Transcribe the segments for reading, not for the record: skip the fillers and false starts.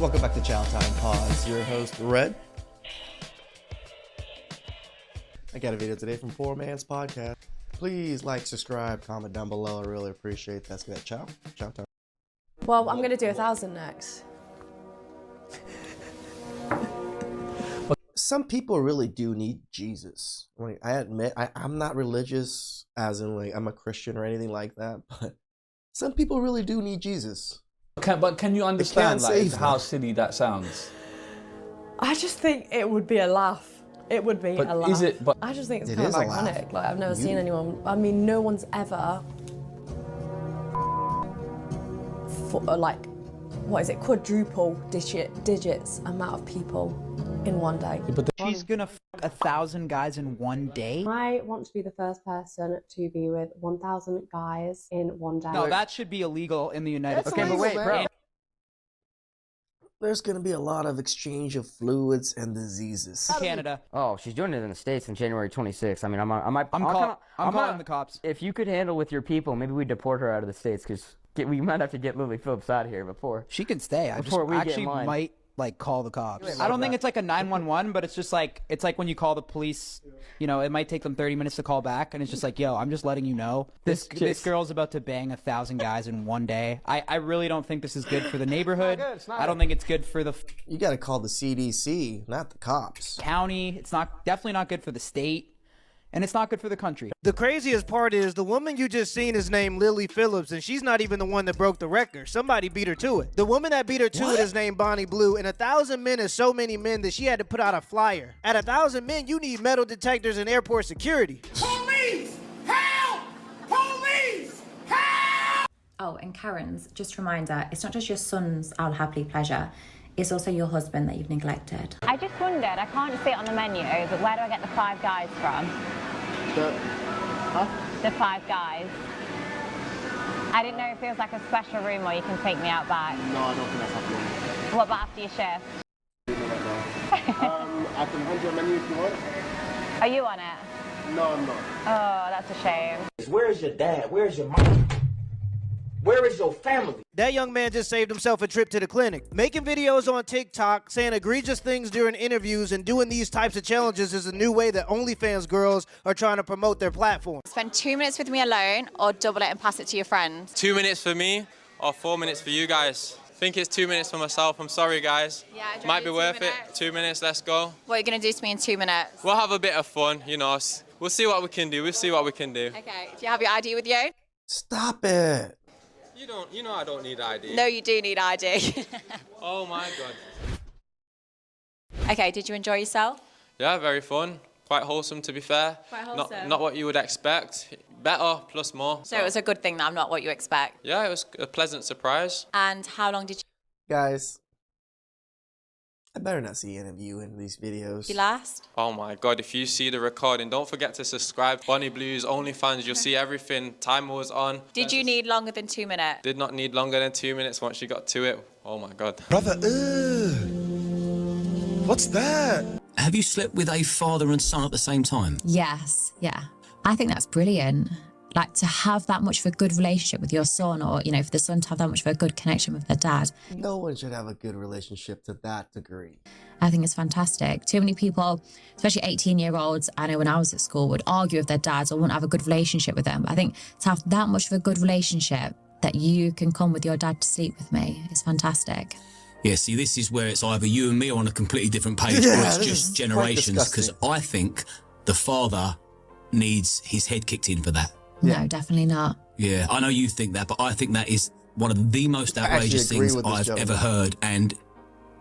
Welcome back to Chow Time Pods. Your host, Red. I got a video today from Poor Man's Podcast. Please like, subscribe, comment down below. I really appreciate that. Let's get Chow Time. Well, I'm going to do 1,000 next. Some people really do need Jesus. Like, I admit, I'm not religious, as in like I'm a Christian or anything like that, but some people really do need Jesus. But can you understand like how silly that sounds? I just think it would be a laugh. It would be a laugh. Is it? But I just think it's it kind is of a laugh. ironic. Like, I've never seen anyone. I mean, no one's ever, quadruple digits amount of people in one day. but She's gonna f 1,000 guys in one day? I want to be the first person to be with 1,000 guys in one day. No, that should be illegal in the United States. Okay, but wait, bro. There's going to be a lot of exchange of fluids and diseases. Canada. Oh, she's doing it in the States on January 26th. I mean, I'm calling the cops. If you could handle with your people, maybe we deport her out of the States, because we might have to get Lily Phillips out of here before. She can stay. I Before we get in actually line. might like call the cops. I don't think it's like a 911, but it's just like when you call the police, you know, it might take them 30 minutes to call back, and it's just like, yo, I'm just letting you know this girl's about to bang 1,000 guys in one day. I really don't think this is good for the neighborhood. I don't think it's good for the You got to call the CDC, not the cops. county. It's definitely not good for the state, and it's not good for the country. The craziest part is the woman you just seen is named Lily Phillips, and she's not even the one that broke the record. Somebody beat her to it. The woman that beat her to it is named Bonnie Blue, and 1,000 men is so many men that she had to put out a flyer. At 1,000 men, you need metal detectors and airport security. Police! Help! Police! Help! Oh, and Karen's, just a reminder, it's not just your son's I'll happily pleasure, it's also your husband that you've neglected. I just wondered, I can't see it on the menu, but where do I get the 5 guys from? The 5 guys. I didn't know if it was like a special room or you can take me out back. No, I don't think that's happening. What about after your shift? I can hand you a menu if you want. Are you on it? No, I'm not. Oh, that's a shame. Where is your dad? Where is your mom? Where is your family? That young man just saved himself a trip to the clinic. Making videos on TikTok, saying egregious things during interviews, and doing these types of challenges is a new way that OnlyFans girls are trying to promote their platform. Spend 2 minutes with me alone or double it and pass it to your friend. 2 minutes for me or 4 minutes for you guys? I think it's 2 minutes for myself. I'm sorry, guys. Yeah, might be worth it. 2 minutes, let's go. What are you going to do to me in 2 minutes? We'll have a bit of fun, you know. We'll see what we can do. Okay, do you have your ID with you? Stop it. You know I don't need ID. No, you do need ID. Oh my God. Okay, did you enjoy yourself? Yeah, very fun. Quite wholesome, to be fair. Quite wholesome. Not what you would expect. Better, plus more. So it was a good thing that I'm not what you expect. Yeah, it was a pleasant surprise. And how long did Guys, I better not see any of you in these videos. you last? Oh my God, if you see the recording, don't forget to subscribe. Bonnie Blue's OnlyFans, you'll see everything. Timer was on. Did you need longer than 2 minutes? Did not need longer than 2 minutes once you got to it. Oh my God. Brother, what's that? Have you slept with a father and son at the same time? Yes, yeah. I think that's brilliant. Like, to have that much of a good relationship with your son, or, you know, for the son to have that much of a good connection with their dad. No one should have a good relationship to that degree. I think it's fantastic. Too many people, especially 18-year-olds, I know when I was at school, would argue with their dads or wouldn't have a good relationship with them. I think to have that much of a good relationship that you can come with your dad to sleep with me is fantastic. Yeah, see, this is where it's either you and me are on a completely different page, Yeah, or it's this just is generations, quite because disgusting. I think the father needs his head kicked in for that. Yeah. No, definitely not. Yeah, I know you think that, but I think that is one of the most I actually outrageous agree things with this I've gentleman. ever heard, and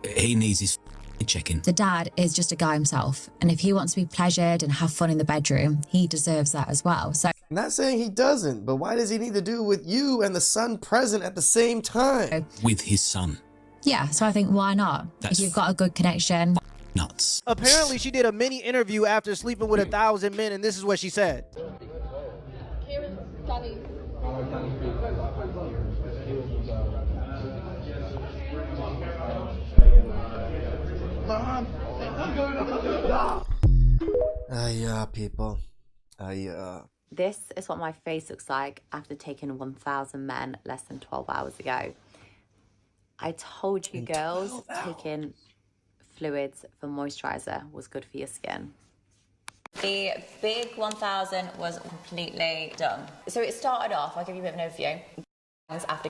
he needs his checking. The dad is just a guy himself, and if he wants to be pleasured and have fun in the bedroom, he deserves that as well. So I'm not saying he doesn't, but why does he need to do it with you and the son present at the same time? With his son. yeah, so I think why not? That's if you've got a good connection. Nuts. Apparently, she did a mini interview after sleeping with 1,000 men, and this is what she said. People. This is what my face looks like after taking 1,000 men less than 12 hours ago. I told you girls, taking fluids for moisturizer was good for your skin. The big 1000 was completely done. So it started off, I'll give you a bit of an overview. After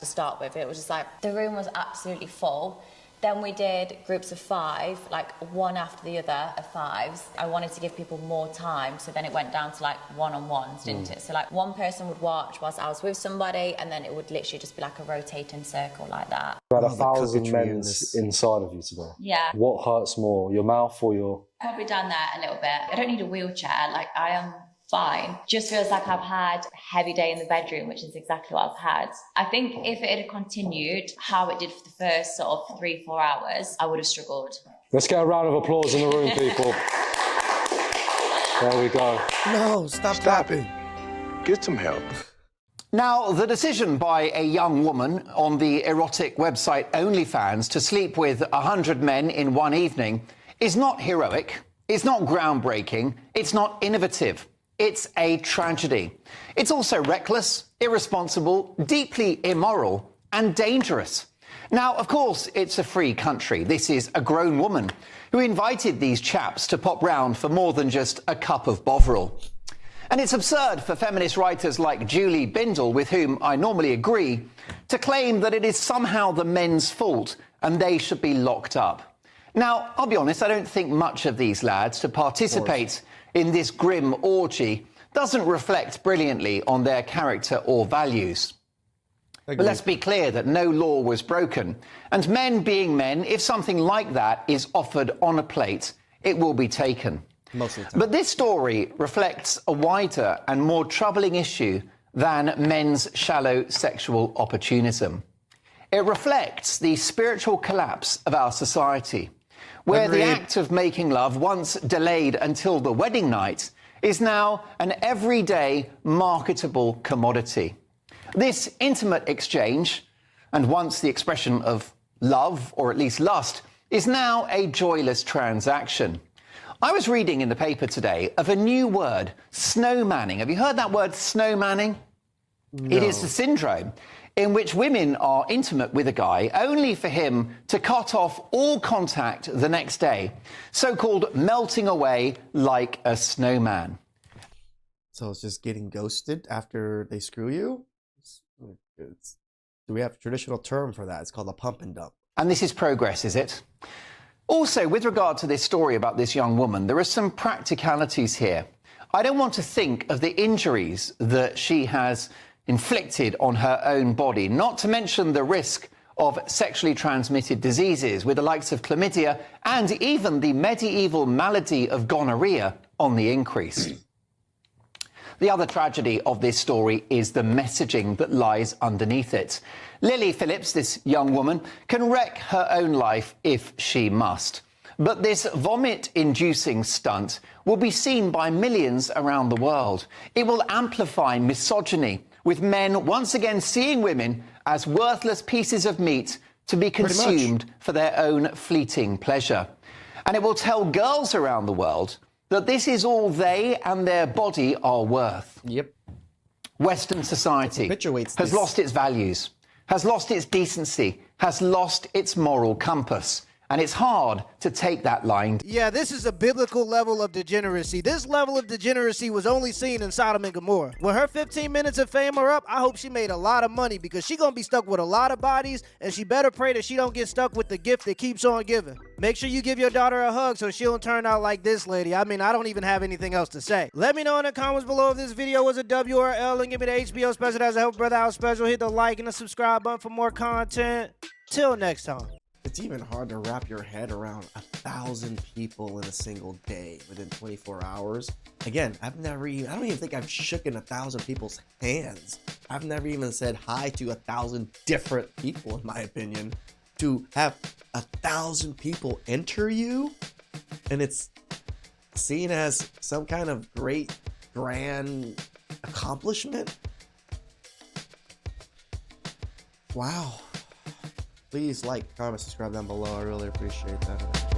to start with, it was just like the room was absolutely full. Then we did groups of 5, like one after the other of 5s. I wanted to give people more time, so then it went down to like one-on-ones, didn't it? So like one person would watch whilst I was with somebody, and then it would literally just be like a rotating circle like that. You had 1,000 men inside of you today. Yeah. What hurts more, your mouth or your... Probably down there a little bit. I don't need a wheelchair, like I am fine. Just feels like I've had a heavy day in the bedroom, which is exactly what I've had. I think if it had continued how it did for the first sort of 3-4 hours, I would have struggled. Let's get a round of applause in the room, people. There we go. No, stop clapping. Get some help. Now, the decision by a young woman on the erotic website OnlyFans to sleep with 100 men in one evening is not heroic, it's not groundbreaking, it's not innovative. It's a tragedy. It's also reckless, irresponsible, deeply immoral, and dangerous. Now, of course, it's a free country. This is a grown woman who invited these chaps to pop round for more than just a cup of Bovril. And it's absurd for feminist writers like Julie Bindel, with whom I normally agree, to claim that it is somehow the men's fault and they should be locked up. Now, I'll be honest, I don't think much of these lads to participate in this grim orgy doesn't reflect brilliantly on their character or values. But let's be clear that no law was broken. And men being men, if something like that is offered on a plate, it will be taken. Most of the time. But this story reflects a wider and more troubling issue than men's shallow sexual opportunism. It reflects the spiritual collapse of our society, where the act of making love, once delayed until the wedding night, is now an everyday marketable commodity. This intimate exchange, and once the expression of love, or at least lust, is now a joyless transaction. I was reading in the paper today of a new word, snowmanning. Have you heard that word, snowmanning? No. It is the syndrome in which women are intimate with a guy only for him to cut off all contact the next day, so-called melting away like a snowman. So it's just getting ghosted after they screw you? Do we have a traditional term for that? It's called a pump and dump. And this is progress, is it? Also, with regard to this story about this young woman, there are some practicalities here. I don't want to think of the injuries that she has inflicted on her own body, not to mention the risk of sexually transmitted diseases with the likes of chlamydia and even the medieval malady of gonorrhea on the increase. The other tragedy of this story is the messaging that lies underneath it. Lily Phillips, this young woman, can wreck her own life if she must. But this vomit-inducing stunt will be seen by millions around the world. It will amplify misogyny, with men once again seeing women as worthless pieces of meat to be consumed for their own fleeting pleasure. And it will tell girls around the world that this is all they and their body are worth. Yep. Western society has lost its values, has lost its decency, has lost its moral compass. And it's hard to take that line. Yeah, this is a biblical level of degeneracy. This level of degeneracy was only seen in Sodom and Gomorrah. When her 15 minutes of fame are up, I hope she made a lot of money, because she gonna be stuck with a lot of bodies, and she better pray that she don't get stuck with the gift that keeps on giving. Make sure you give your daughter a hug so she don't turn out like this lady. I mean, I don't even have anything else to say. Let me know in the comments below if this video was a W or a L, and give me the HBO special as a Help Brother Out special. Hit the like and the subscribe button for more content. Till next time. It's even hard to wrap your head around 1,000 people in a single day within 24 hours. Again, I don't even think I've shooken 1,000 people's hands. I've never even said hi to 1,000 different people, in my opinion. To have 1,000 people enter you, and it's seen as some kind of great, grand accomplishment. Wow. Please like, comment, subscribe down below. I really appreciate that.